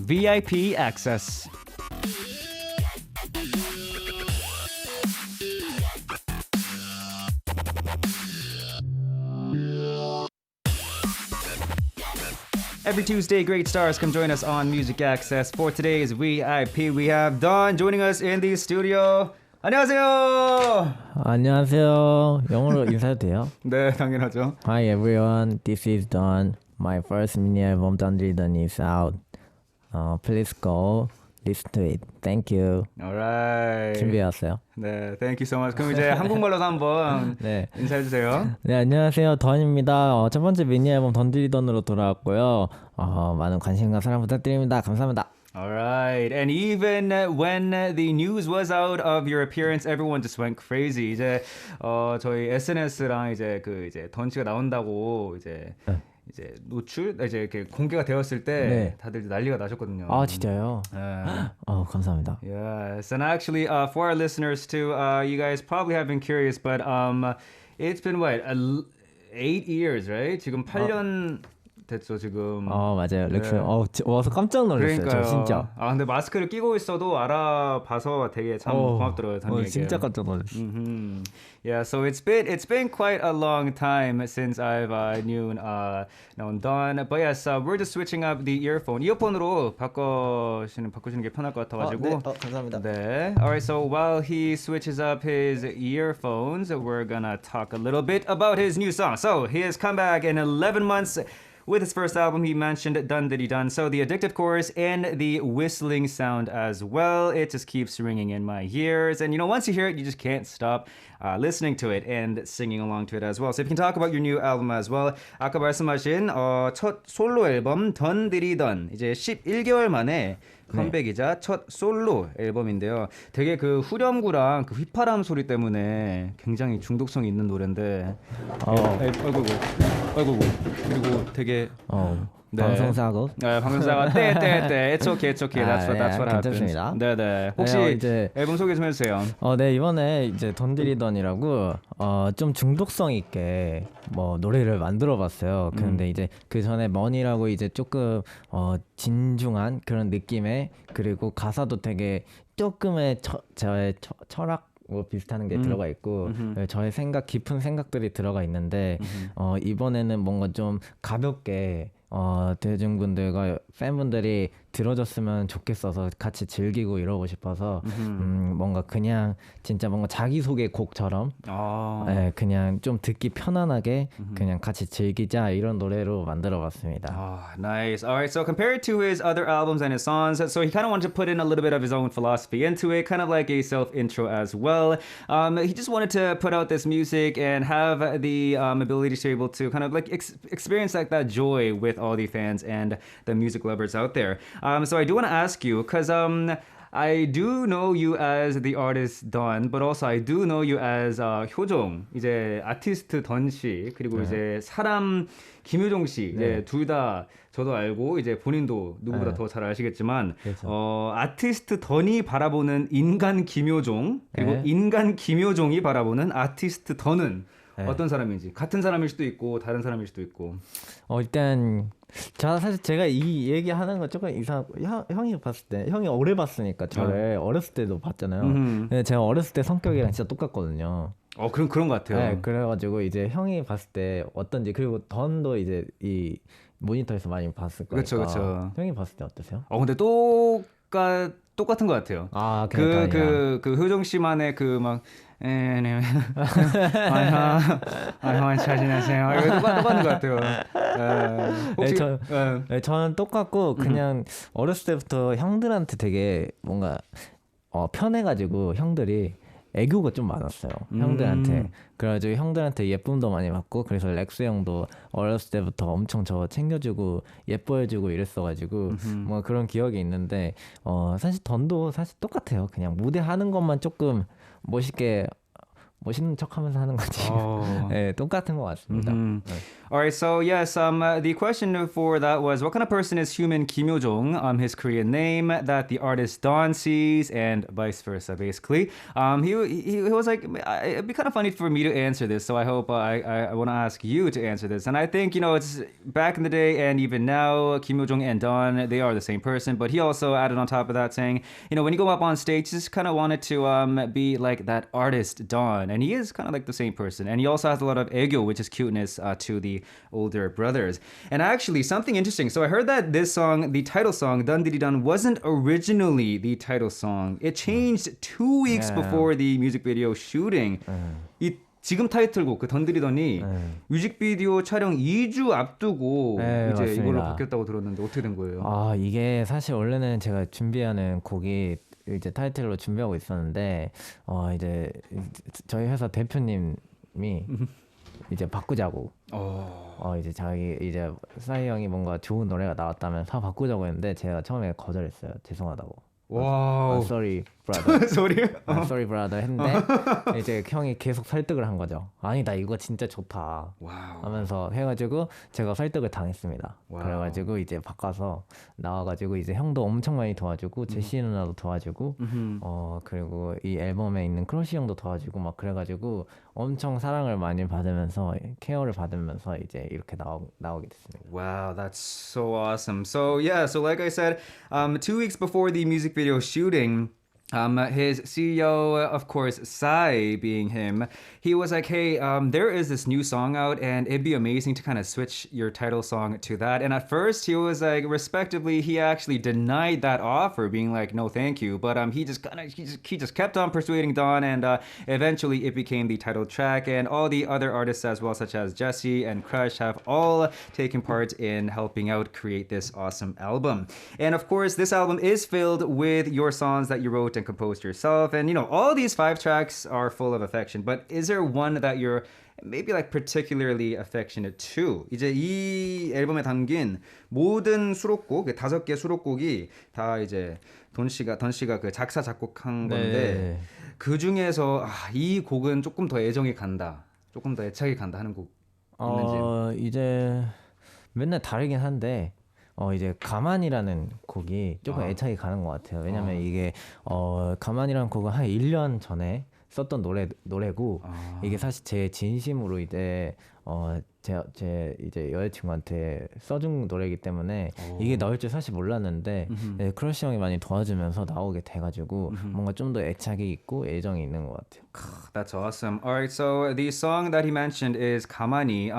VIP access. Every Tuesday, great stars come join us on Music Access. For today's VIP, we have Don joining us in the studio. 안녕하세요. 안녕하세요. 영어로 인사해도 돼요? 네, 당연하죠. Hi everyone, this is Don. My first mini album Don Done is out. Please go listen to it. Thank you. Alright. 준비해왔어요. 네, thank you so much. 그럼 이제 한국말로도 한번 네. 인사해주세요. 네, 안녕하세요. 던입니다. 첫 번째 미니 앨범 던으로 돌아왔고요. 많은 관심과 사랑 부탁드립니다. 감사합니다. Alright, and even when the news was out of your appearance, everyone just went crazy. 이제 저희 SNS랑 이제 던치가 나온다고 이제 노출 이제 이렇게 공개가 되었을 때 네. 다들 난리가 나셨거든요. 아 진짜요? 감사합니다. Yes, and actually, for our listeners too, you guys probably have been curious, but it's been what 8 years, right? 지금 8년. 됐죠 지금. 맞아요. 렉스. 와서 깜짝 놀랐어요. 그러니까요. 저 진짜. 근데 마스크를 끼고 있어도 알아봐서 되게 참 고맙더라고요. 진짜 깜짝 놀랐어요. Yeah, so it's been quite a long time since I've known Don. But yes, we're just switching up the earphone. 이어폰으로 바꾸시는 게 편할 것 같아가지고. 네. 감사합니다. 네. Alright, so while he switches up his earphones, we're gonna talk a little bit about his new song. So he has come back in 11 months. With his first album, he mentioned Done Diddy Done. So the addictive chorus and the whistling sound as well, it just keeps ringing in my ears. And once you hear it, you just can't stop listening to it and singing along to it as well. So if you can talk about your new album as well. 아까 말씀하신 첫 솔로 앨범 Done Diddy Done. 이제 11개월 만에 컴백이자 첫 솔로 앨범인데요. 되게 그 후렴구랑 그 휘파람 소리 때문에 굉장히 중독성이 있는 노래인데. 아이고. 그리고 되게 방송사고. 네, 방송사고. 때. It's okay. That's what happens. 괜찮습니다. 네. 혹시 이제 앨범 소개 좀 해주세요. 네, 이번에 이제 던이라고 좀 중독성 있게 노래를 만들어봤어요. 그런데 이제 그 전에 머니라고 이제 조금 진중한 그런 느낌의, 그리고 가사도 되게 조금의 저의 철학 비슷한 게 들어가 있고 저의 깊은 생각들이 들어가 있는데 이번에는 뭔가 좀 가볍게 대중분들과 팬분들이 들어줬으면 좋겠어서 같이 즐기고 이러고 싶어서 뭔가 그냥 진짜 뭔가 자기소개 곡처럼 그냥 좀 듣기 편안하게 그냥 같이 즐기자 이런 노래로 만들어봤습니다. Nice. Alright, so compared to his other albums and his songs, so he kind of wanted to put in a little bit of his own philosophy into it, kind of like a self-intro as well. He just wanted to put out this music and have the ability to be able to kind of like experience like that joy with all the fans and the music lovers out there. So I do want to ask you, because I do know you as the artist Don, but also I do know you as 효종, 이제 아티스트 던 씨, 그리고 이제 사람 김효종 씨, 이제 둘 다 저도 알고 이제 본인도 누구보다 더 잘 아시겠지만 아티스트 던이 바라보는 인간 김효종, 그리고 인간 김효종이 바라보는 아티스트 던은 어떤 사람인지, 같은 사람일 수도 있고 다른 사람일 수도 있고. 일단 사실 제가 이 얘기하는 건 조금 이상하고 형이 봤을 때, 형이 오래 봤으니까 저를 어렸을 때도 봤잖아요. 근데 제가 어렸을 때 성격이랑 진짜 똑같거든요. 그런 것 같아요. 네, 그래가지고 이제 형이 봤을 때 어떤지, 그리고 던도 이제 이 모니터에서 많이 봤을 거니까. 그렇죠. 형이 봤을 때 어떠세요? 근데 똑같은 것 같아요. 그 효정 씨만의 그 네. 잘 지내세요. 똑같은 것 같아요. 혹시 저는 똑같고 그냥 어렸을 때부터 형들한테 되게 뭔가 편해가지고 형들이 애교가 좀 많았어요. 형들한테. 그래가지고 형들한테 예쁨도 많이 받고, 그래서 렉스 형도 어렸을 때부터 엄청 저 챙겨주고 예뻐해주고 이랬어가지고 뭔가 그런 기억이 있는데 사실 던도 사실 똑같아요. 그냥 무대 하는 것만 조금 멋있게 멋있는 척하면서 하는 거지. Oh. 네, 똑같은 것 같습니다. Mhm. 네. All right, so yes, the question for that was what kind of person is human Kim Yo-jong, his Korean name that the artist Dawn sees, and vice versa, basically. He was like, it'd be kind of funny for me to answer this, so I hope I want to ask you to answer this. And I think, it's back in the day and even now, Kim Yo-jong and Dawn, they are the same person, but he also added on top of that saying, when you go up on stage, just kind of wanted to be like that artist Dawn, and he is kind of like the same person. And he also has a lot of aegyo, which is cuteness to the older brothers. And actually, something interesting. So I heard that this song, the title song, Dun Diddy Dun, wasn't originally the title song. It changed 2 weeks Yeah. before the music video shooting. 이 지금 타이틀곡 그 던드리더니 뮤직비디오 촬영 2주 앞두고 네, 이제 맞습니다. 이걸로 바뀌었다고 들었는데 어떻게 된 거예요? 아, 이게 사실 원래는 제가 준비하는 곡이 이제 타이틀로 준비하고 있었는데 이제 저희 회사 대표님이 이제 바꾸자고 이제 자기 이제 싸이 형이 뭔가 좋은 노래가 나왔다면 다 바꾸자고 했는데 제가 처음에 거절했어요. 죄송하다고. 와우. Sorry, brother. 소리? Sorry, brother 했는데 이제 형이 계속 설득을 한 거죠. 아니 나 이거 진짜 좋다. 와우. 하면서 해가지고 제가 설득을 당했습니다. 와우. 그래가지고 이제 바꿔서 나와가지고 이제 형도 엄청 많이 도와주고 제시 누나도 도와주고 그리고 이 앨범에 있는 크러쉬 형도 도와주고 막 그래가지고 엄청 사랑을 많이 받으면서 케어를 받으면서 이제 이렇게 나오게 됐습니다. Wow, that's so awesome. So yeah, so like I said, 2 weeks before the music video shooting, his CEO, of course, Psy being him, he was like, hey, there is this new song out and it'd be amazing to kind of switch your title song to that. And at first he was like, respectively, he actually denied that offer, being like, no, thank you. But he just kept on persuading Dawn, and eventually it became the title track. And all the other artists as well, such as Jesse and Crush, have all taken part in helping out create this awesome album. And of course, this album is filled with your songs that you wrote and composed yourself, and all these 5 tracks are full of affection, but is there one that you're maybe like particularly affectionate to? 이제 이 앨범에 담긴 모든 수록곡, 5개 수록곡이 다 이제 던 씨가 그 작사 작곡한 건데 그 중에서 이 곡은 조금 더 애정이 간다, 조금 더 애착이 간다 하는 곡 있는지? 이제 맨날 다르긴 한데 이제 가만이라는 곡이 조금 애착이 가는 것 같아요. 왜냐면 이게 가만이라는 곡은 한 1년 전에 썼던 노래고 이게 사실 제 진심으로 이제 제 이제 여자친구한테 써준 노래이기 때문에 이게 나올 줄 사실 몰랐는데 크러쉬 형이 많이 도와주면서 나오게 돼가지고 뭔가 좀 더 애착이 있고 애정이 있는 것 같아요. That's awesome. All right, so the song that he mentioned is 가만히.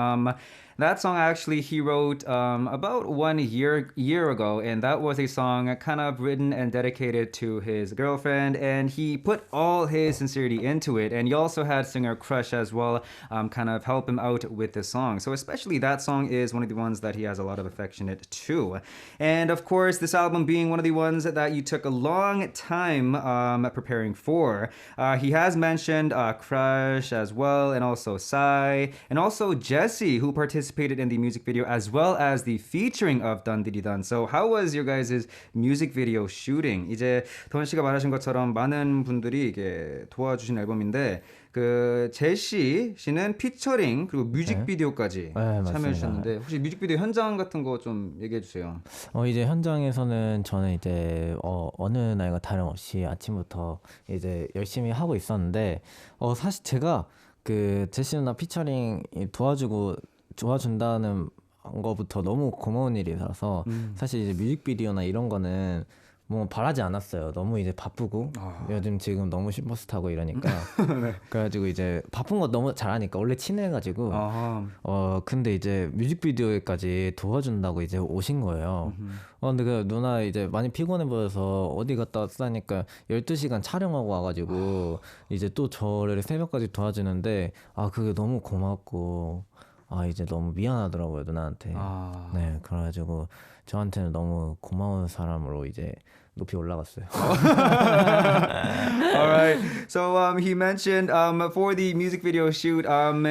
That song actually he wrote about 1 year ago, and that was a song kind of written and dedicated to his girlfriend, and he put all his sincerity into it. And he also had singer Crush as well kind of help him out with the song. So especially that song is one of the ones that he has a lot of affectionate to. And of course, this album being one of the ones that you took a long time preparing for. He has mentioned Crush as well, and also Psy, and also Jesse, who participated in the music video as well as the featuring of Dun Diddy Dun. So how was your guys' music video shooting? 이제 던 씨가 말하신 것처럼 많은 분들이 이게 도와주신 앨범인데 그 제시 씨는 피처링 그리고 뮤직비디오까지 참여해 주셨는데 혹시 뮤직비디오 현장 같은 거 좀 얘기해 주세요. 이제 현장에서는 저는 이제 어느 날과 다름없이 아침부터 이제 열심히 하고 있었는데 사실 제가 그 제시 누나 피처링 도와준다는 거부터 너무 고마운 일이라서 사실 이제 뮤직비디오나 이런 거는 뭐 바라지 않았어요. 너무 이제 바쁘고 요즘 지금 너무 슈퍼스타고 이러니까 네. 그래가지고 이제 바쁜 거 너무 잘하니까 원래 친해가지고 근데 이제 뮤직비디오에까지 도와준다고 이제 오신 거예요. 근데 그 누나 이제 많이 피곤해 보여서 어디 갔다 왔다니까 12시간 촬영하고 와가지고 이제 또 저를 새벽까지 도와주는데 그게 너무 고맙고 이제 너무 미안하더라고요 누나한테. 네, 그래가지고 저한테는 너무 고마운 사람으로 이제 높이 올라갔어요. All right. So he mentioned for the music video shoot,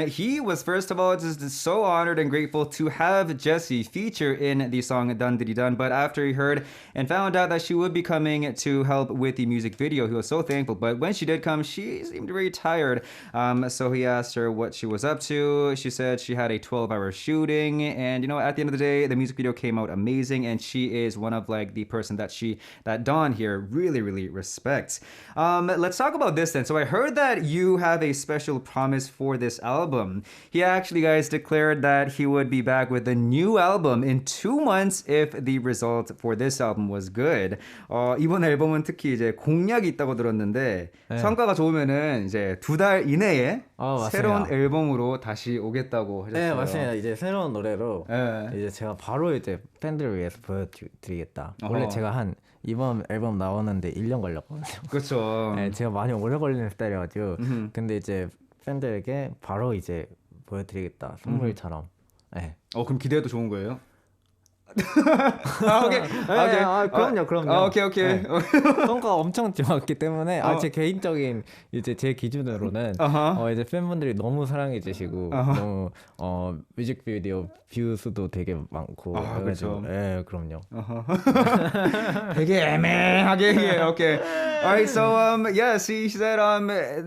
he was first of all just so honored and grateful to have Jessie feature in the song Dun Diddy Dun. But after he heard and found out that she would be coming to help with the music video, he was so thankful. But when she did come, she seemed very tired. So he asked her what she was up to. She said she had a 12-hour shooting, and at the end of the day, the music video came out amazing, and she is one of like the person that Dawn here really, really respects. Let's talk about this then. So I heard that you have a special promise for this album. He actually, guys, declared that he would be back with a new album in 2 months if the result for this album was good. 이번 앨범은 특히 이제 공약이 있다고 들었는데 네. 성과가 좋으면은 이제 2달 이내에 맞습니다. 새로운 앨범으로 다시 오겠다고 하셨어요. 네, 맞습니다. 이제 새로운 노래로 네. 이제 제가 바로 이제 팬들을 위해서 보여드리겠다. 원래 어허. 제가 이번 앨범 나오는데 1년 걸렸거든요. 그렇죠. 네, 제가 많이 오래 걸리는 스타일이어가지고 근데 이제 팬들에게 바로 이제 보여드리겠다. 선물처럼. 네. 그럼 기대해도 좋은 거예요? 오케이. 네, 그럼요. 오케이. 네. 성과가 엄청 좋았기 때문에 제 개인적인 이제 제 기준으로는 이제 팬분들이 너무 사랑해 주시고 너무 뮤직비디오 뷰 수도 되게 많고 그렇죠. 네, 그럼요. 되게 애매하게. Okay. All right. So yes, he said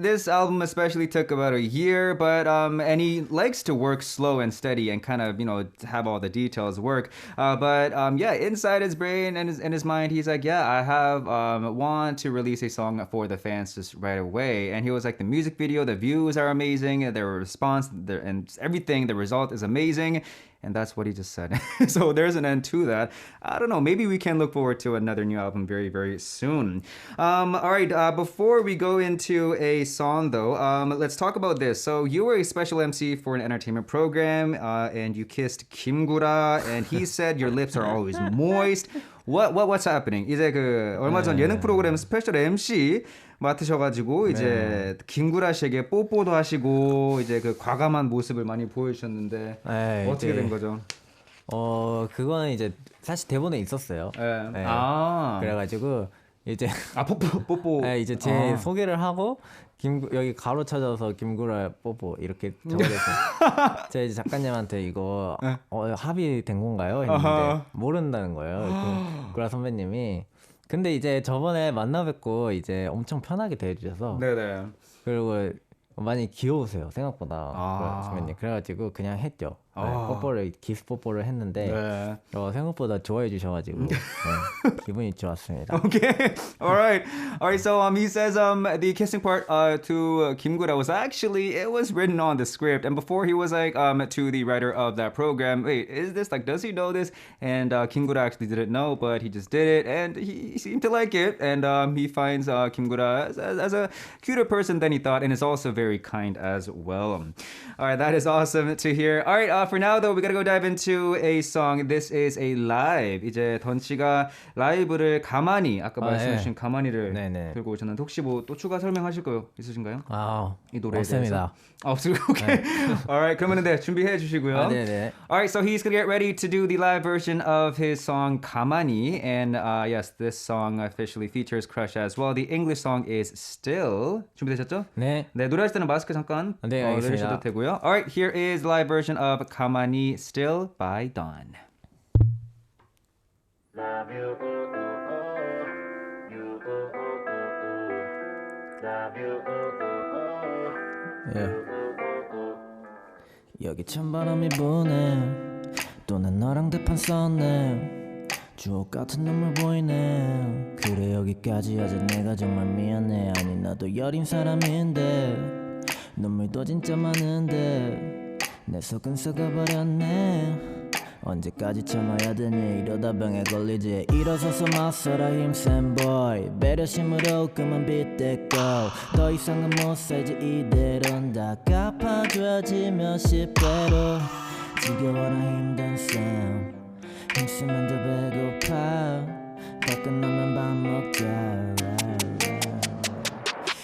this album especially took about a year, but and he likes to work slow and steady and kind of have all the details work. But yeah, inside his brain and his mind, he's like, yeah, I have want to release a song for the fans just right away. And he was like, the music video, the views are amazing, their response, and everything, the result is amazing. And that's what he just said. So there's an end to that. I don't know. Maybe we can look forward to another new album very, very soon. All right. Before we go into a song, though, let's talk about this. So you were a special MC for an entertainment program, and you kissed Kim Gura, and he said your lips are always moist. What's happening? 이제 얼마 전 예능 프로그램 스페셜 MC 맡으셔가지고 이제 김구라 씨에게 뽀뽀도 하시고 이제 과감한 모습을 많이 보여주셨는데 어떻게 된 거죠? 그거는 이제 사실 대본에 있었어요. 네. 네. 그래가지고 이제 뽀뽀. 네, 이제 제 소개를 하고 여기 가로 찾아서 김구라 뽀뽀 이렇게 적어줬어요. 제가 이제 작가님한테 이거 합의된 건가요? 했는데 모른다는 거예요. 구라 선배님이. 근데 이제 저번에 만나 뵙고 이제 엄청 편하게 대해주셔서 네네. 그리고 많이 귀여우세요 생각보다 선배님. 그래가지고 그냥 했죠. 키스 뽀뽀를 했는데 생각보다 좋아해 주셔가지고 기분이 좋았습니다. Okay, all right. So he says the kissing part to Kim Gura was actually it was written on the script, and before he was like to the writer of that program, wait, is this like does he know this? And Kim Gura actually didn't know, but he just did it, and he seemed to like it, and he finds Kim Gura as a cuter person than he thought, and is also very kind as well. All right, that is awesome to hear. All right. For now, though, we gotta go dive into a song. This is a live. 이제 던 씨가 라이브를 가만히 아까 말씀해주신 가만히를 들고 오셨는데 혹시 뭐 또 추가 설명하실 거 있으신가요? 이 노래에 없습니다. 없어요. Okay. Alright, 그러면은 준비해 주시고요. 네네. Alright, so he's gonna get ready to do the live version of his song 가만히, and yes, this song officially features Crush as well. The English song is Still. 준비되셨죠? 네. 노래할 때는 마스크 잠깐 내리셔도 되고요. Alright, here is the live version of 가만히 Still by Dawn. Love you, you, love you, 여기 찬바람이 부네 또 난 너랑 대판 썼네 주옥 같은 눈물 보이네 그래 여기까지 하자 내가 정말 미안해 아니 나도 여린 사람인데 눈물도 진짜 많은데 내 속은 썩어버렸네 언제까지 참아야 되니 이러다 병에 걸리지 일어서서 맞서라 힘센 boy 배려심으로 그만 빗대고 더 이상은 못 살지 이대로는 다 갚아줘야지 몇십 배로 지겨워라 힘든 삶 힘쓰면 더 배고파 다 끝나면 밥 먹자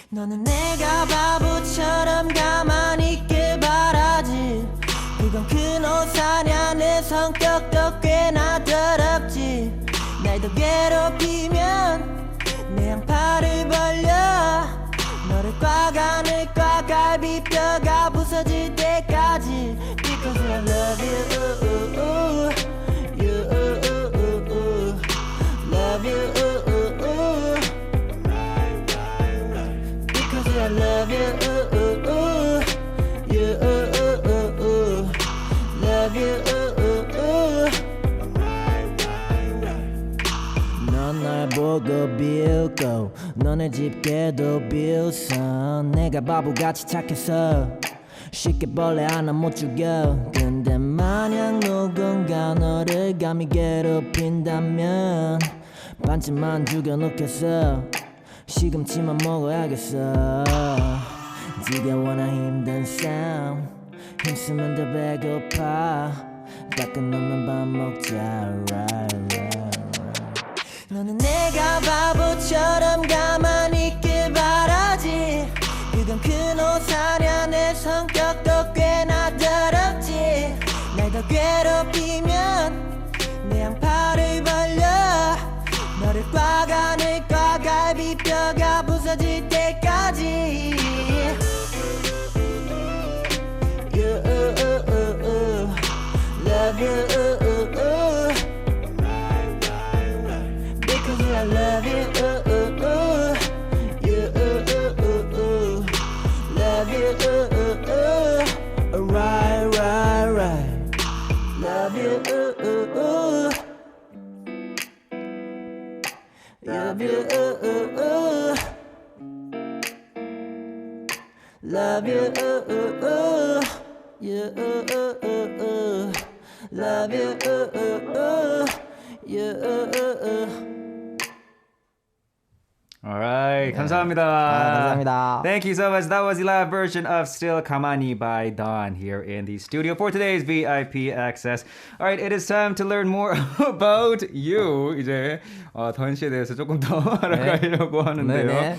너는 내가 바보처럼 가만히 있길 바라지 그건 큰 오산이야 내 성격도 꽤나 더럽지 날 더 괴롭히면 양팔을 벌려 너를 꽉 안을 꽉 갈비뼈가 부서질 때까지 Because I love you You Love you Because I love you You Love you 넌 날 보고 빌고 너네 집게도 빌서 내가 바보같이 착해서 쉽게 벌레 하나 못 죽여 근데 만약 누군가 너를 감히 괴롭힌다면 반쯤만 죽여놓겠어 시금치만 먹어야겠어 지겨워나 힘든 삶 힘쓰면 더 배고파 다 끝나면 밥 먹자 right, right. 너는 내가 바보처럼 가만히 있길 바라지 그건 큰 옷 사냐 내 성격도 꽤나 더럽지 날 더 괴롭히면 내 양팔을 벌려 너를 꽉 안을 꽉 갈비뼈가 부서질 때까지 You love you Because I love you You love you Right, right, right Love you Love you Love you You Love you You Alright, 감사합니다. 감사합니다. Thank you so much. That was the live version of Still Kamani by Don here in the studio for today's VIP access. Alright, it is time to learn more about you. 이제 던 씨에 대해서 조금 더 알아가려고 하는데요. 네네.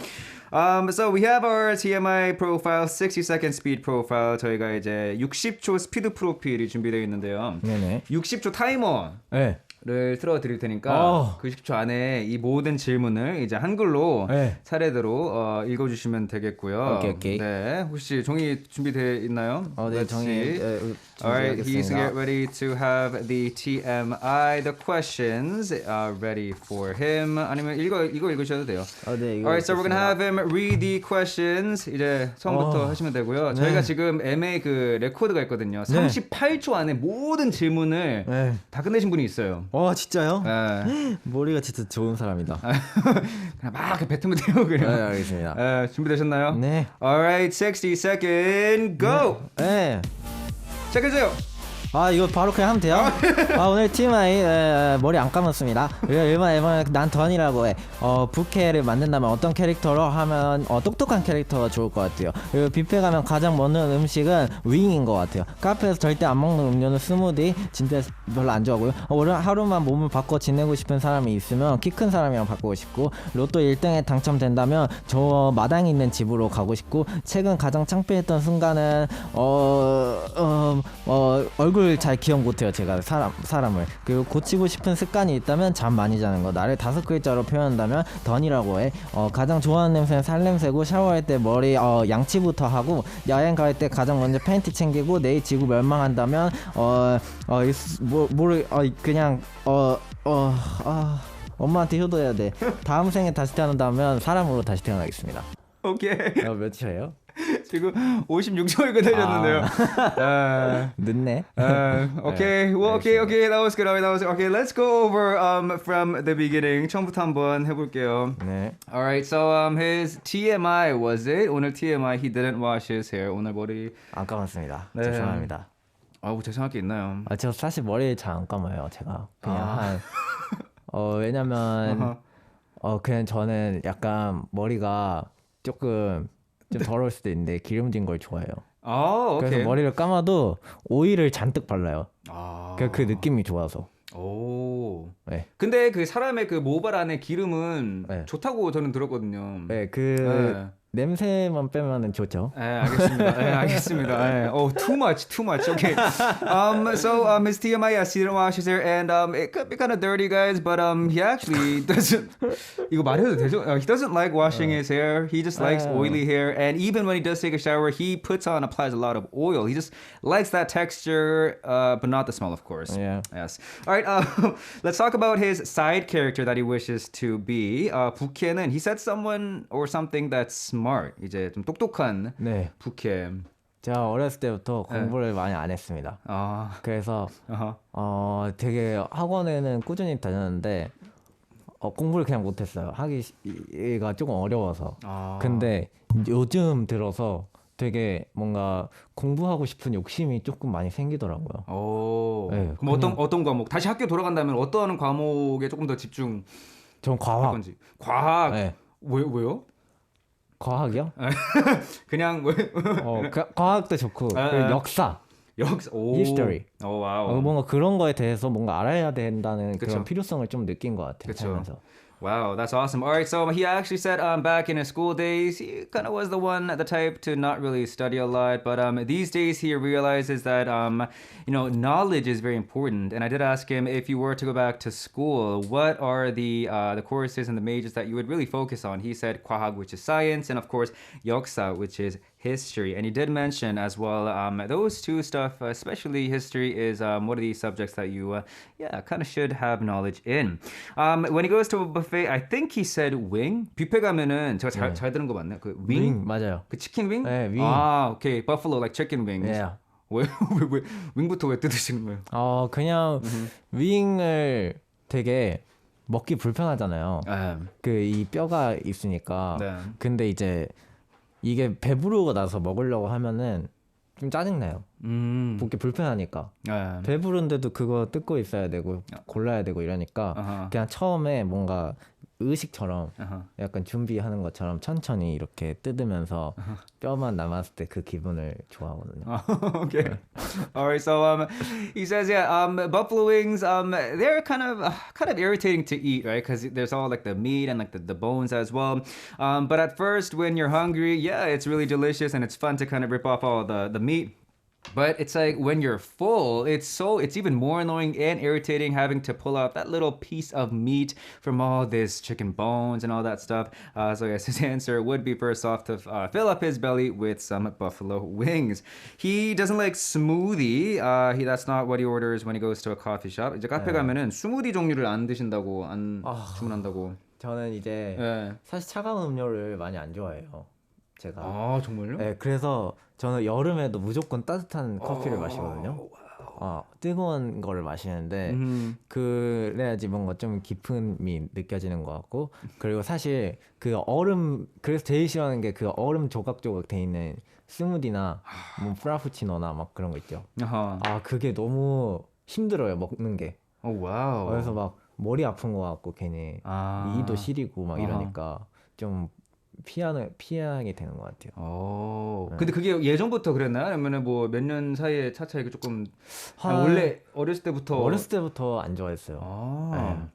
So we have our TMI profile, 60-second speed profile. 저희가 이제 60초 스피드 프로필이 준비되어 있는데요. 네네. 60초 타이머. 네. 를 틀어드릴 테니까 그 10초 안에 이 모든 질문을 이제 한글로 네. 차례대로 읽어주시면 되겠고요. 오케이. 네, 혹시 종이 준비되어 있나요? 네, Let's 종이 see. Alright, he's get ready to have the TMI, the questions ready for him. 아니면 이거 읽으셔도 돼요. 네, 이거 Alright, so we're gonna have him read the questions. 이제 처음부터 하시면 되고요. 저희가 지금 MA 그 레코드가 있거든요. 38초 안에 모든 질문을 다 끝내신 분이 있어요. 진짜요? 네. 머리가 진짜 좋은 사람이다. 그냥 막 뱉으면 돼요. 그냥. 네, 알겠습니다. 준비되셨나요? 네. Alright, 60 second go. 네. 시작해주세요. 이거 바로 그냥 하면 돼요? 오늘 TMI 머리 안 감았습니다. 일반 난 던이라고 해. 부캐를 만든다면 어떤 캐릭터로 하면 똑똑한 캐릭터가 좋을 것 같아요. 그리고 뷔페 가면 가장 먹는 음식은 윙인 것 같아요. 카페에서 절대 안 먹는 음료는 스무디 진짜 별로 안 좋아하고요. 오늘 하루만 몸을 바꿔 지내고 싶은 사람이 있으면 키 큰 사람이랑 바꾸고 싶고 로또 1등에 당첨된다면 저 마당에 있는 집으로 가고 싶고 최근 가장 창피했던 순간은 얼굴 잘 기억 못해요. 제가 사람을. 그리고 고치고 싶은 습관이 있다면 잠 많이 자는 거. 나를 5글자로 표현한다면 던이라고 해. 가장 좋아하는 냄새는 살냄새고 샤워할 때 머리 양치부터 하고 여행 갈 때 가장 먼저 팬티 챙기고 내일 지구 멸망한다면 그냥 엄마한테 효도해야 돼. 다음 생에 다시 태어난다면 사람으로 다시 태어나겠습니다. 오케이. 몇 초예요? 지금 56초가 되셨는데요. 늦네. Okay. Well, okay. That was good. Okay. Let's go over from the beginning. 처음부터 한번 해볼게요. 네. Alright. So his TMI was it? 오늘 TMI he didn't wash his hair. 오늘 머리 안 감았습니다. 네. 죄송합니다. 죄송할 게 있나요? 저 사실 머리 잘 안 감아요. 제가 그냥 왜냐면 그냥 저는 약간 머리가 조금 좀 더러울 수도 있는데 기름진 걸 좋아해요. 오케이. 그래서 머리를 감아도 오일을 잔뜩 발라요. 그 느낌이 좋아서. 오. 네. 근데 그 사람의 그 모발 안에 기름은 좋다고 저는 들었거든요. 네, 냄새만 빼면은 좋죠. 네, 알겠습니다. 네, 알겠습니다. 네. Oh, too much. Okay. So his TMI, yes, he didn't wash his hair, and it could be kind of dirty, guys. But he actually doesn't. 이거 말해도 되죠? He doesn't like washing his hair. He just likes oily hair, and even when he does take a shower, he applies a lot of oil. He just likes that texture, but not the smell, of course. Yeah. Yes. All right. Let's talk about his side character that he wishes to be. 부캐는 he said someone or something that's smart. 이제 좀 똑똑한 네. 부캐. 제가 어렸을 때부터 공부를 많이 안 했습니다. 그래서 되게 학원에는 꾸준히 다녔는데 공부를 그냥 못했어요. 하기가 조금 어려워서. 근데 요즘 들어서 되게 뭔가 공부하고 싶은 욕심이 조금 많이 생기더라고요. 오. 네, 그럼 그냥- 어떤 과목? 다시 학교 돌아간다면 어떤 과목에 조금 더 집중? 전 과학. 건지. 과학. 네. 왜요? 과학이요? 그냥 과학도 좋고 그리고 역사, 오. history. 오 와우. 뭔가 그런 거에 대해서 뭔가 알아야 된다는 그쵸. 그런 필요성을 좀 느낀 것 같아요. 그쵸. 살면서. Wow, that's awesome. All right, so he actually said back in his school days, he kind of was the type to not really study a lot, but these days he realizes that knowledge is very important. And I did ask him, if you were to go back to school, what are the courses and the majors that you would really focus on? He said 과학, which is science, and of course 역사, which is history. And he did mention as well those two stuff, especially history, is one of these subjects that you kind of should have knowledge in. When he goes to a buffet, I think he said wing. 뷔페 가면은 제가 잘 들은 거 맞나요? 그 wing? 맞아요. 그 치킨 윙? 네, 윙. 오케이. Buffalo like chicken wings. 네. 왜 윙부터 왜 뜯으시는 거예요? 그냥 윙을 되게 먹기 불편하잖아요. 그 이 뼈가 있으니까. 네. 근데 이제 이게 배부르고 나서 먹으려고 하면은 좀 짜증나요. 먹기 불편하니까. 배부른데도 그거 뜯고 있어야 되고 골라야 되고 이러니까 그냥 처음에 뭔가 의식처럼 약간 준비하는 것처럼 천천히 이렇게 뜯으면서 뼈만 남았을 때 그 기분을 좋아하거든요. Okay. All right. So he says, buffalo wings. They're kind of irritating to eat, right? Because there's all like the meat and like the bones as well. But at first, when you're hungry, it's really delicious and it's fun to kind of rip off all the meat. But it's like when you're full, it's even more annoying and irritating having to pull out that little piece of meat from all this chicken bones and all that stuff. So yes, his answer would be first off to fill up his belly with some buffalo wings. He doesn't like smoothie. That's not what he orders when he goes to a coffee shop. 이제 카페 가면은 스무디 종류를 안 드신다고 안 주문한다고. 저는 이제 사실 차가운 음료를 많이 안 좋아해요. 제가. 정말요? 네, 그래서 저는 여름에도 무조건 따뜻한 커피를 마시거든요. 뜨거운 거를 마시는데 그래야지 뭔가 좀 깊음이 느껴지는 것 같고 그리고 사실 그 얼음 그래서 제일 싫어하는 게 그 얼음 조각조각 돼 있는 스무디나 뭐 프라푸치노나 막 그런 거 있죠. 그게 너무 힘들어요 먹는 게. 와우. 그래서 막 머리 아픈 것 같고 괜히 이도 시리고 막 이러니까 좀 피하게 되는 것 같아요. 근데 그게 예전부터 그랬나요? 아니면 뭐 몇 년 사이에 차차 이게 조금 원래 어렸을 때부터 안 좋아했어요. 네.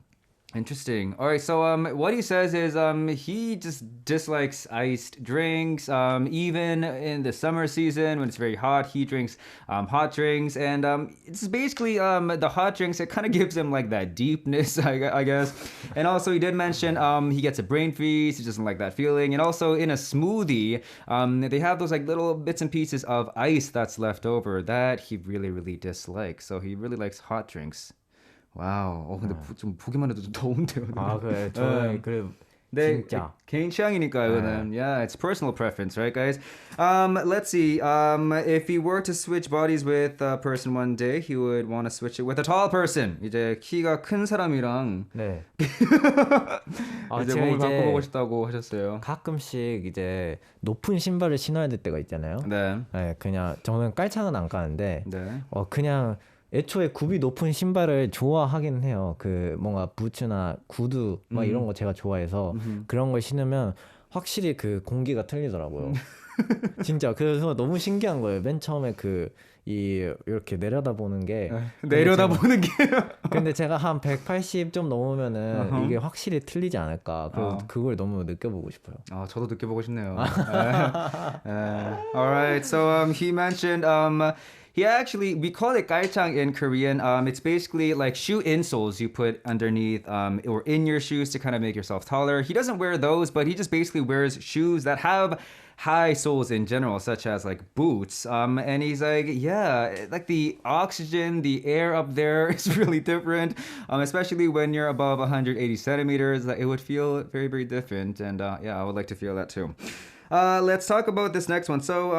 Interesting. All right, so what he says is he just dislikes iced drinks. Even in the summer season when it's very hot, he drinks hot drinks, and it's basically the hot drinks. It kind of gives him like that deepness, I guess. And also, he did mention he gets a brain freeze. He doesn't like that feeling. And also, in a smoothie, they have those like little bits and pieces of ice that's left over that he really, really dislikes. So he really likes hot drinks. 와우. 근데 좀 보기만 해도 좀 더운데요. 그래. 저는 그래. 네, 진짜. 개인 취향이니까 이거는. Yeah, it's personal preference, right, guys? Let's see. If he were to switch bodies with a person one day, he would want to switch it with a tall person. 이제 키가 큰 사람이랑 네. 이제 몸을 바꿔보고 싶다고 하셨어요. 가끔씩 이제 높은 신발을 신어야 될 때가 있잖아요. 네. 그냥 저는 깔창은 안 까는데 네. 그냥 애초에 굽이 높은 신발을 좋아하긴 해요. 그 뭔가 부츠나 구두 막 이런 거 제가 좋아해서 그런 걸 신으면 확실히 그 공기가 틀리더라고요. 진짜 그래서 너무 신기한 거예요. 맨 처음에 이렇게 내려다보는 게 내려다보는 게 근데 제가 한 180 좀 넘으면은 어허. 이게 확실히 틀리지 않을까. 그래서 그걸 너무 느껴보고 싶어요. 저도 느껴보고 싶네요. Alright, so he mentioned he actually we call it gaechang in Korean. It's basically like shoe insoles you put underneath or in your shoes to kind of make yourself taller. He doesn't wear those, but he just basically wears shoes that have high soles in general, such as like boots. And he's like, yeah, like the oxygen, the air up there is really different, especially when you're above 180 centimeters. It would feel very, very different. And yeah, I would like to feel that too. Let's talk about this next one. So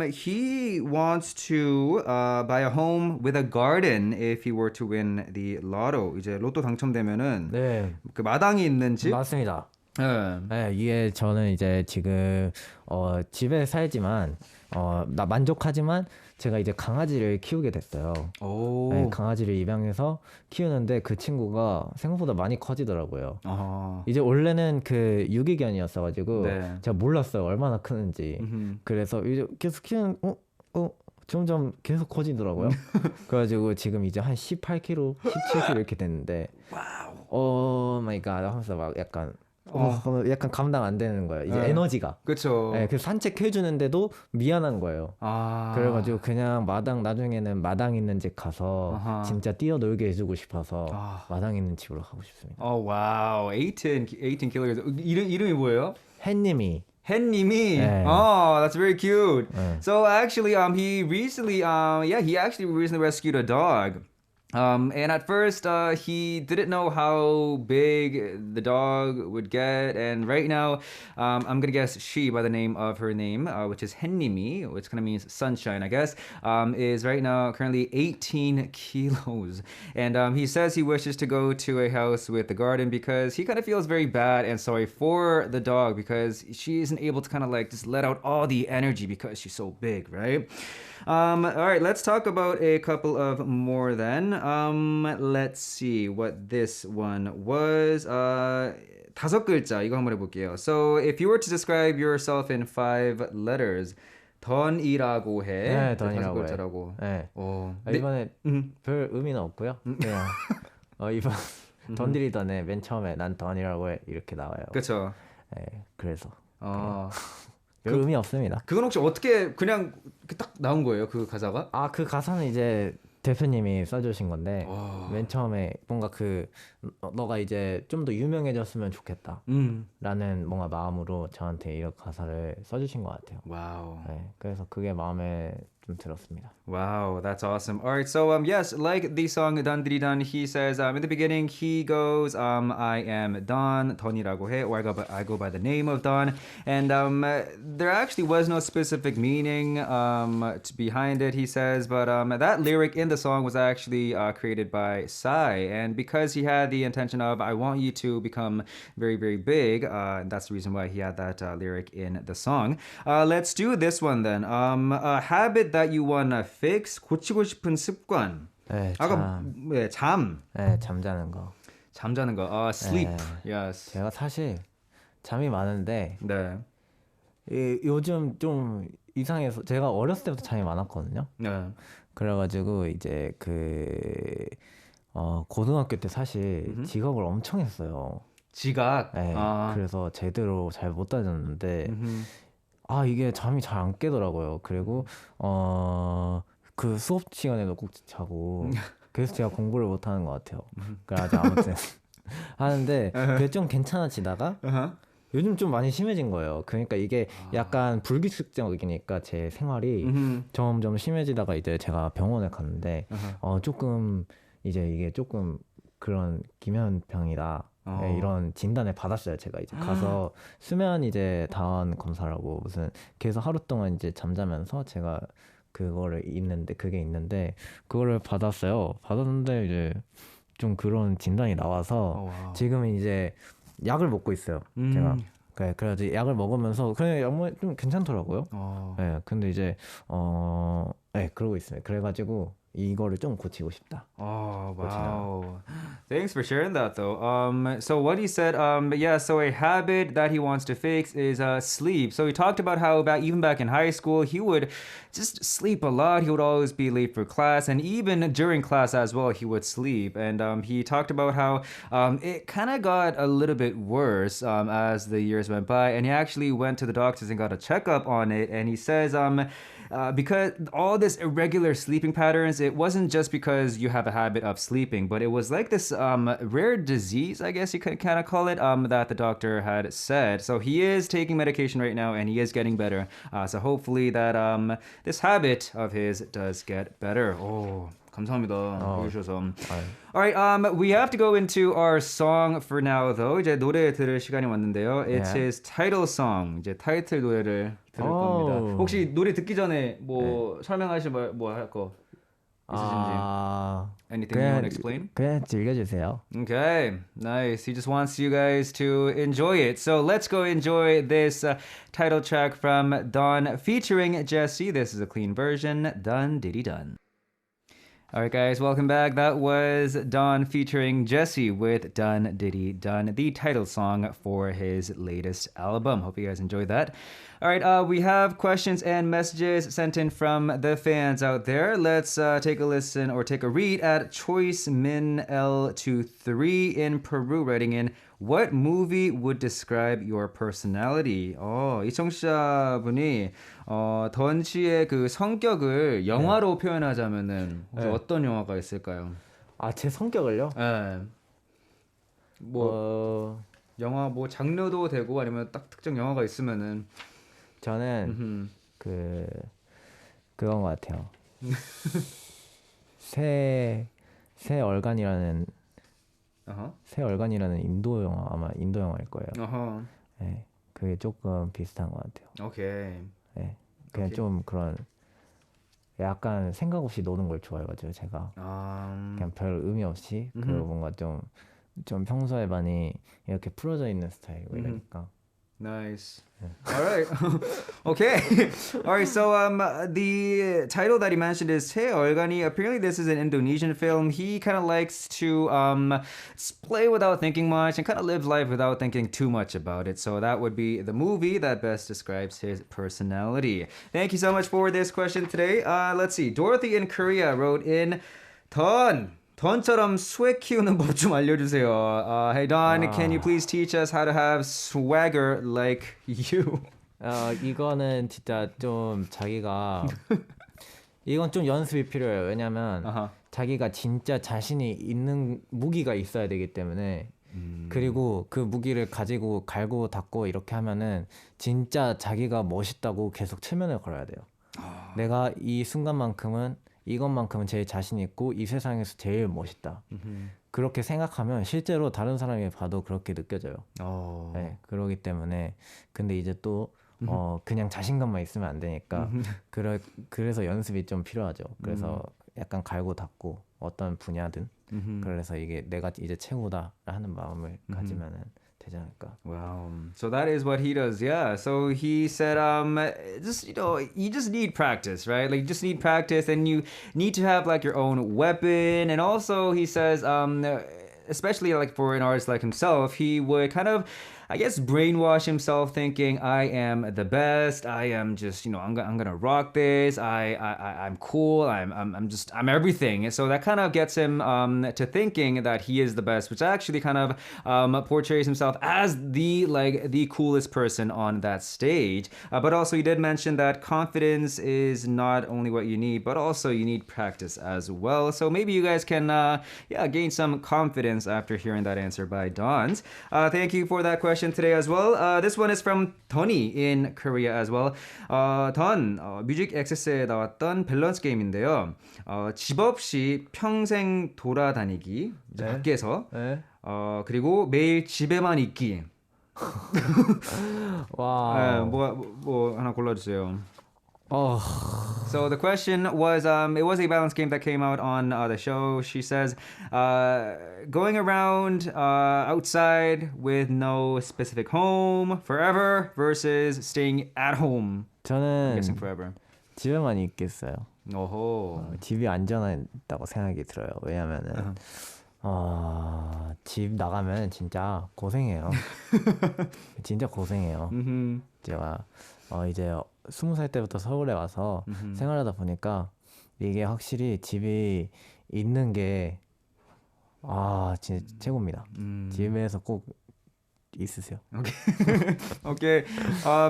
he wants to buy a home with a garden if he were to win the lotto. 이제 로또 당첨되면은 네, 그 마당이 있는 집. 맞습니다. 네. 네, 이게 저는 이제 지금 집에 살지만 나 만족하지만 제가 이제 강아지를 키우게 됐어요. 오. 네, 강아지를 입양해서 키우는데 그 친구가 생각보다 많이 커지더라고요. 이제 원래는 그 유기견이었어가지고 네. 제가 몰랐어요 얼마나 크는지. 그래서 이제 계속 키우는 점점 계속 커지더라고요. 그래가지고 지금 이제 한 18kg, 17kg 이렇게 됐는데 오 마이 갓 하면서 막 약간 약간 감당 안 되는 거예요. 이제 네. 에너지가. 그쵸. 네, 그래서 산책해주는데도 미안한 거예요. 그래가지고 그냥 나중에는 마당 있는 집 가서 아하. 진짜 뛰어놀게 해주고 싶어서 마당 있는 집으로 가고 싶습니다. wow. 18 kilograms. 이름이 뭐예요? 햇님이 햇님이. 네. Oh, that's very cute. 네. So actually, he recently, he actually recently rescued a dog. And at first, he didn't know how big the dog would get. And right now, I'm gonna guess she by the name of her name, which is Hennimi, which kind of means sunshine, I guess, is right now currently 18 kilos. And he says he wishes to go to a house with a garden because he kind of feels very bad and sorry for the dog because she isn't able to kind of like just let out all the energy because she's so big, right? All right, let's talk about a couple of more then. Let's see what this one was. 다섯 글자 이거 한번 해볼게요. So if you were to describe yourself in 5 letters, 던이라고 해. 네, 다섯 던이라고 해. 글자라고. 네. 오. 이번에 별 의미는 없고요. 그냥 이번 던디리던에 맨 처음에 난 던이라고 해 이렇게 나와요. 그렇죠. 네, 그래서 그 별 의미 없습니다. 그건 혹시 어떻게 그냥 딱 나온 거예요? 그 가사가? 그 가사는 이제 대표님이 써주신 건데 맨 처음에 뭔가 너가 이제 좀 더 유명해졌으면 좋겠다 라는 뭔가 마음으로 저한테 이런 가사를 써주신 것 같아요. 와우. 네, 그래서 그게 마음에 좀 들었습니다. Wow, that's awesome. All right, so yes, like the song Don Diri Don, he says in the beginning he goes, I am Don, Ton이라고 해, or I go by the name of Don, and there actually was no specific meaning behind it, he says, but that lyric in the song was actually created by Psy, and because he had the intention of I want you to become very, very big, and that's the reason why he had that lyric in the song. Let's do this one then. A habit that you wanna fix, 고치고 싶은 습관. 네, 아까 잠. 네, 잠자는 거. 잠자는 거. sleep. 네. Yes. 제가 사실 잠이 많은데 네. 요즘 좀 이상해서 제가 어렸을 때부터 잠이 많았거든요. 네. 그래가지고 이제 고등학교 때 사실 지각을 엄청 했어요. 지각. 네, 그래서 제대로 잘 못 다녔는데 이게 잠이 잘 안 깨더라고요. 그리고 그 수업 시간에도 꼭 자고 그래서 제가 공부를 못 하는 것 같아요. 그래가지고 아무튼 하는데 그게 좀 괜찮아지다가 요즘 좀 많이 심해진 거예요. 그러니까 이게 약간 불규칙적이니까 제 생활이 점점 심해지다가 이제 제가 병원에 갔는데 조금 이제 이게 조금 그런 기면병이다. 네, 이런 진단을 받았어요. 제가 이제 가서 수면 이제 다원 검사라고 무슨 계속 하루 동안 이제 잠자면서 제가 그게 있는데 그거를 받았어요. 받았는데 이제 좀 그런 진단이 나와서 지금은 이제 약을 먹고 있어요. 제가 그래가지고 약을 먹으면서 그냥 약 좀 괜찮더라고요. 네, 근데 이제 그러고 있어요. 그래가지고 이거를 좀 고치고 싶다. 와우. Thanks for sharing that though. So what he said, yeah, so a habit that he wants to fix is sleep. So he talked about how even back in high school, he would just sleep a lot. He would always be late for class, and even during class as well, he would sleep. And he talked about how it kind of got a little bit worse as the years went by, and he actually went to the doctors and got a checkup on it. And he says, because all this irregular sleeping patterns, it wasn't just because you have a habit of sleeping, but it was like this rare disease, I guess you could kind of call it, that the doctor had said. So he is taking medication right now and he is getting better. So hopefully that this habit of his does get better. Oh. 감사합니다. 보여주셔서. Alright, we have to go into our song for now though. 이제 노래 들을 시간이 왔는데요. It's his title song. 이제 타이틀 노래를 들을 겁니다. 혹시 노래 듣기 전에 뭐 설명하실 뭐 할 거 있으신지? Anything you want to explain? 그냥 즐겨주세요. Okay, nice. He just wants you guys to enjoy it. So let's go enjoy this title track from Dawn featuring Jesse. This is a clean version. Done Diddy Done. All right, guys, welcome back. That was Don featuring Jesse with Done Diddy Done, the title song for his latest album. Hope you guys enjoyed that. All right, we have questions and messages sent in from the fans out there. Let's take a listen or take a read at Choice Min L23 in Peru, writing in, what movie would describe your personality? 이 청취자분이 던 씨의 그 성격을 영화로 표현하자면은 혹시 어떤 영화가 있을까요? 제 성격을요? 네. 뭐 영화 뭐 장르도 되고 아니면 딱 특정 영화가 있으면은 저는 그건 것 같아요. 새 얼간이라는 인도 영화, 아마 인도 영화일 거예요. 네, 그게 조금 비슷한 것 같아요. 오케이. 네, 그냥 좀 그런 약간 생각 없이 노는 걸 좋아해가지고 제가 그냥 별 의미 없이 그리고 뭔가 좀 평소에 많이 이렇게 풀어져 있는 스타일이고 이러니까. Nice. All right. Okay. All right. So the title that he mentioned is Hey Organi. Apparently this is an Indonesian film. He kind of likes to play without thinking much and kind of live life without thinking too much about it. So that would be the movie that best describes his personality. Thank you so much for this question today. Let's see. Dorothy in Korea wrote in, 던처럼 스웩 키우는 법 좀 알려주세요. Hey Don, can you please teach us how to have swagger like you? 이거는 진짜 좀 자기가 이건 좀 연습이 필요해요. 왜냐면 자기가 진짜 자신이 있는 무기가 있어야 되기 때문에 그리고 그 무기를 가지고 갈고 닦고 이렇게 하면은 진짜 자기가 멋있다고 계속 체면을 걸어야 돼요. 내가 이 순간만큼은 이것만큼은 제일 자신 있고 이 세상에서 제일 멋있다. 그렇게 생각하면 실제로 다른 사람이 봐도 그렇게 느껴져요. 네, 그러기 때문에 근데 이제 또 그냥 자신감만 있으면 안 되니까 그래서 연습이 좀 필요하죠. 그래서 약간 갈고 닦고 어떤 분야든 그래서 이게 내가 이제 최고다라는 마음을 가지면은 되지 않을까. Wow. So that is what he does. Yeah. So he said just you just need practice, right? Like you just need practice and you need to have like your own weapon. And also he says especially like for an artist like himself, he would kind of I guess brainwash himself thinking I am the best. I am just, I'm gonna rock this. I'm cool. I'm everything. And so that kind of gets him to thinking that he is the best, which actually kind of portrays himself as the coolest person on that stage. But also he did mention that confidence is not only what you need, but also you need practice as well. So maybe you guys can gain some confidence after hearing that answer by Don's. Thank you for that question today as well. This one is from Donny in Korea as well. Don, 뮤직 액세스에 나왔던 밸런스 게임인데요. 집 없이 평생 돌아다니기 밖에서 그리고 매일 집에만 있기. 와. 뭐 하나 골라주세요. So the question was, it was a balance game that came out on the show. She says, going around outside with no specific home forever versus staying at home. I'm guessing 저는 forever. 집에만 있겠어요. 오호. 집이 안전하다고 생각이 들어요. 왜냐면은 집 나가면 진짜 고생해요. 진짜 고생해요. 제가 이제 20살 때부터 서울에 와서 생활하다 보니까 이게 확실히 집이 있는 게 진짜 최고입니다. 집에서 꼭 있으세요. Okay.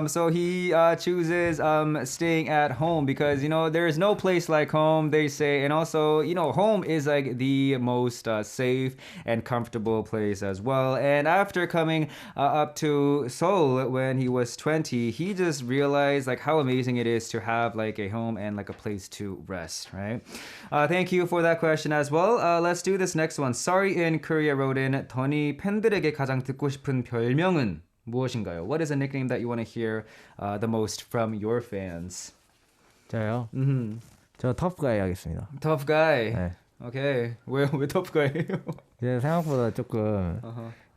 So he chooses staying at home because there is no place like home, they say, and also home is like the most safe and comfortable place as well. And after coming up to Seoul when he was 20, he just realized like how amazing it is to have like a home and like a place to rest, right? Thank you for that question as well. Let's do this next one. Sorry in Korea wrote in, 던이 팬들에게 가장 듣고 싶은 별명은 무엇인가요? What is a nickname that you want to hear the most from your fans? 저요? 저 터프가이 하겠습니다. Tough guy. 네. Okay. 왜 tough guy예요? 이제 생각보다 조금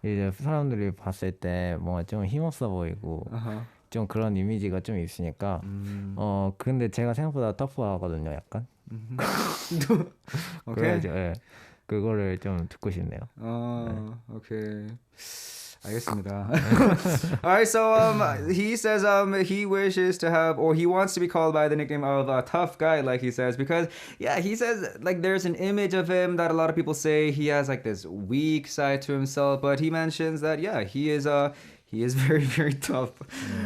이제 사람들이 봤을 때 뭔가 좀 힘없어 보이고 좀 그런 이미지가 좀 있으니까 근데 제가 생각보다 터프하거든요, 약간. Okay. 그래가지고 그거를 좀 듣고 싶네요. Okay. 알겠습니다. Alright, so he says he wishes to have, or he wants to be called by the nickname of a tough guy, like he says, because he says like there's an image of him that a lot of people say he has like this weak side to himself, but he mentions that he is very, very tough.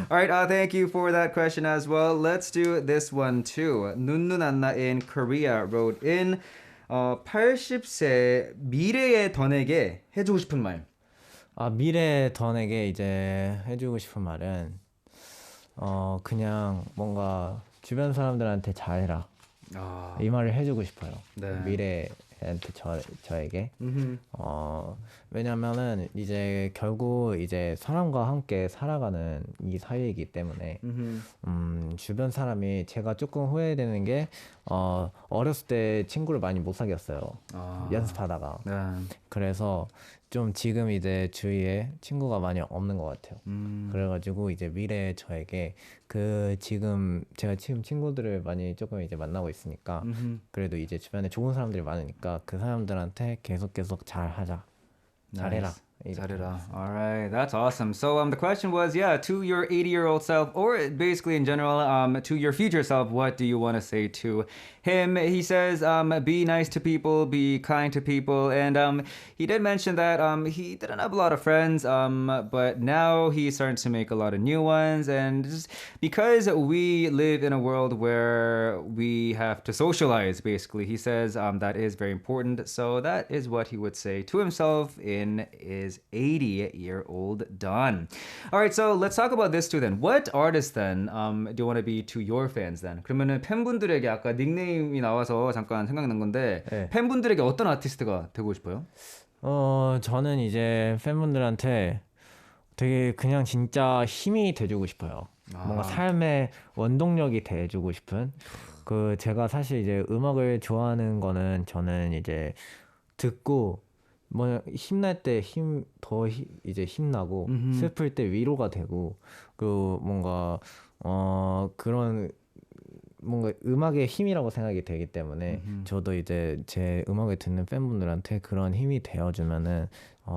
All right, thank you for that question as well. Let's do this one too. 눈누난나 in Korea wrote in 80세 미래의 던에게 해주고 싶은 말. 미래 던에게 이제 해주고 싶은 말은 그냥 뭔가 주변 사람들한테 잘해라. 이 말을 해주고 싶어요. 네. 미래한테 저에게. 왜냐면은 이제 결국 이제 사람과 함께 살아가는 이 사회이기 때문에 주변 사람이 제가 조금 후회되는 게 어렸을 때 친구를 많이 못 사귀었어요. 연습하다가. 네. 그래서 좀 지금 이제 주위에 친구가 많이 없는 것 같아요. 그래가지고 이제 미래에 저에게 제가 지금 친구들을 많이 조금 이제 만나고 있으니까 그래도 이제 주변에 좋은 사람들이 많으니까 그 사람들한테 계속 잘하자. 잘해라. 잘해라. All right, that's awesome. So the question was, to your 80-year-old self, or basically in general, to your future self, what do you want to say to him? He says, be nice to people, be kind to people, and he did mention that he didn't have a lot of friends, but now he's starting to make a lot of new ones, and just because we live in a world where we have to socialize, basically, he says that is very important. So that is what he would say to himself in his 80-year-old Don. All right, so let's talk about this too then. What artist then do you want to be to your fans then? 그러면은 팬분들에게 아까 닉네임이 나와서 잠깐 생각난 건데 네. 팬분들에게 어떤 아티스트가 되고 싶어요? 저는 이제 팬분들한테 되게 그냥 진짜 힘이 돼주고 싶어요. 뭔가 삶의 원동력이 돼주고 싶은 제가 사실 이제 음악을 좋아하는 거는 저는 이제 듣고 뭐 힘날 때 이제 힘나고 슬플 때 위로가 되고 뭔가 그런 뭔가 음악의 힘이라고 생각이 되기 때문에 저도 이제 제 음악을 듣는 팬분들한테 그런 힘이 되어주면은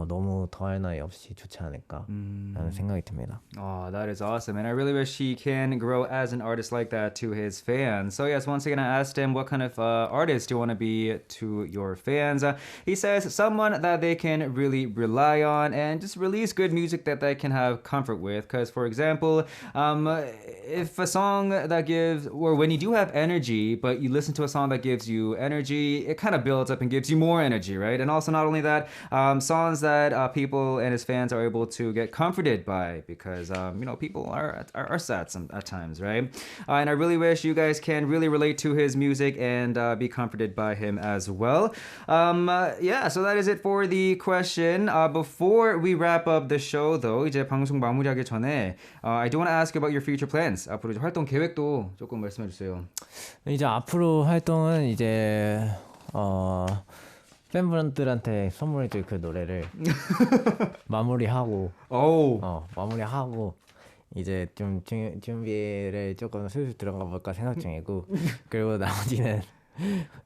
너무 더할 나위 없이 좋지 않을까라는 생각이 듭니다. Oh, that is awesome. And I really wish he can grow as an artist like that to his fans. So yes, once again, I asked him what kind of artist do you want to be to your fans. He says someone that they can really rely on and just release good music that they can have comfort with. Because for example, if a song that gives, or when you do have energy, but you listen to a song that gives you energy, it kind of builds up and gives you more energy, right? And also not only that, songs that people and his fans are able to get comforted by because people are sad at times, right? And I really wish you guys can really relate to his music and be comforted by him as well. So that is it for the question. Before we wrap up the show, though, 이제 방송 마무리하기 전에 I do want to ask you about your future plans. 앞으로 이제 활동 계획도 조금 말씀해 주세요. 이제 앞으로 활동은 이제 팬분들한테 선물해줄 그 노래를 마무리하고 이제 좀 준비를 조금 슬슬 들어가 볼까 생각 중이고 그리고 나머지는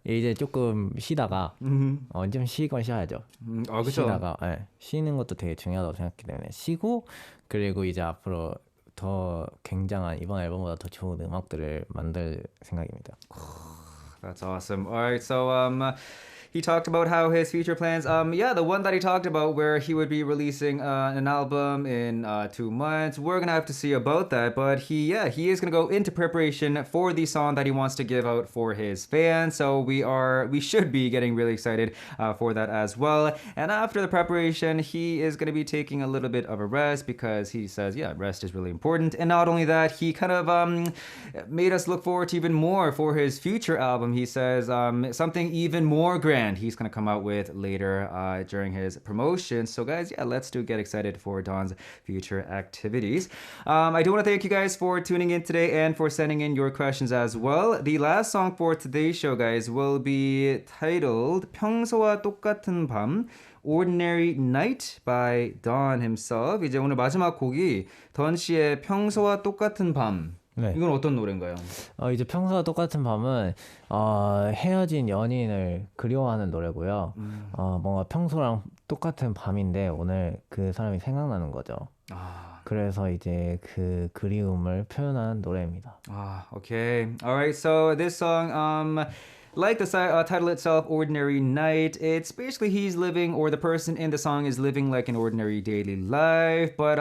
이제 조금 쉬다가 좀 쉬건 쉬어야죠. 그쵸. 쉬다가 쉬는 것도 되게 중요하다고 생각하기 때문에 쉬고 그리고 이제 앞으로 더 굉장한 이번 앨범보다 더 좋은 음악들을 만들 생각입니다. That's awesome. All right, so he talked about how his future plans. Yeah, the one that he talked about where he would be releasing an album in 2 months. We're gonna have to see about that, but he is gonna go into preparation for the song that he wants to give out for his fans. So we should be getting really excited for that as well. And after the preparation, he is gonna be taking a little bit of a rest because he says, rest is really important. And not only that, he kind of made us look forward to even more for his future album. He says something even more grand he's going to come out with later during his promotion. So guys, let's get excited for Don's future activities. I do want to thank you guys for tuning in today and for sending in your questions as well. The last song for today's show, guys, will be titled 평소와 똑같은 밤 Ordinary Night by Don himself. 이제 오늘 마지막 곡이 던 씨의 평소와 똑같은 밤. 네. 이건 어떤 노래인가요? 이제 평소와 똑같은 밤은 헤어진 연인을 그리워하는 노래고요. 뭔가 평소랑 똑같은 밤인데 오늘 그 사람이 생각나는 거죠. 그래서 이제 그 그리움을 표현한 노래입니다. Okay. All right. So this song, like the title itself, Ordinary Night, it's basically he's living, or the person in the song is living like an ordinary daily life, but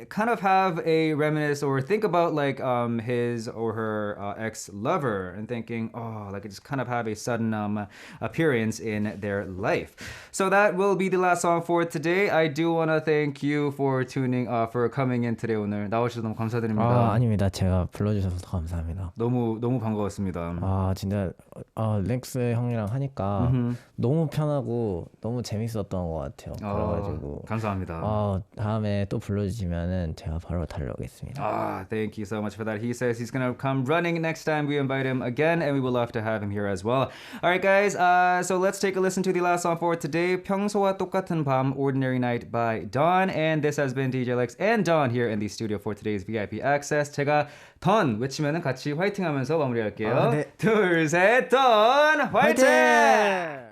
kind of have a reminisce or think about like his or her ex-lover and thinking, like it just kind of have a sudden appearance in their life. So that will be the last song for today. I do want to thank you for for coming in today. 오늘 나오셔서 너무 감사드립니다. 아닙니다. 제가 불러주셔서 더 감사합니다. 너무 반가웠습니다. 진짜 랭스 형이랑 하니까 너무 편하고 너무 재밌었던 것 같아요. 그래가지고 감사합니다. 다음에 또 불러주시면은 제가 바로 달려오겠습니다. Thank you so much for that. He says he's gonna come running next time we invite him again, and we would love to have him here as well. All right, guys. So let's take a listen to the last song for today. 평소와 똑같은 밤, Ordinary Night by Don, and this has been DJ Lex and Don here in the studio for today's VIP Access. 제가 Don 외치면은 같이 화이팅하면서 마무리할게요. 네. 둘, 셋, Don 화이팅!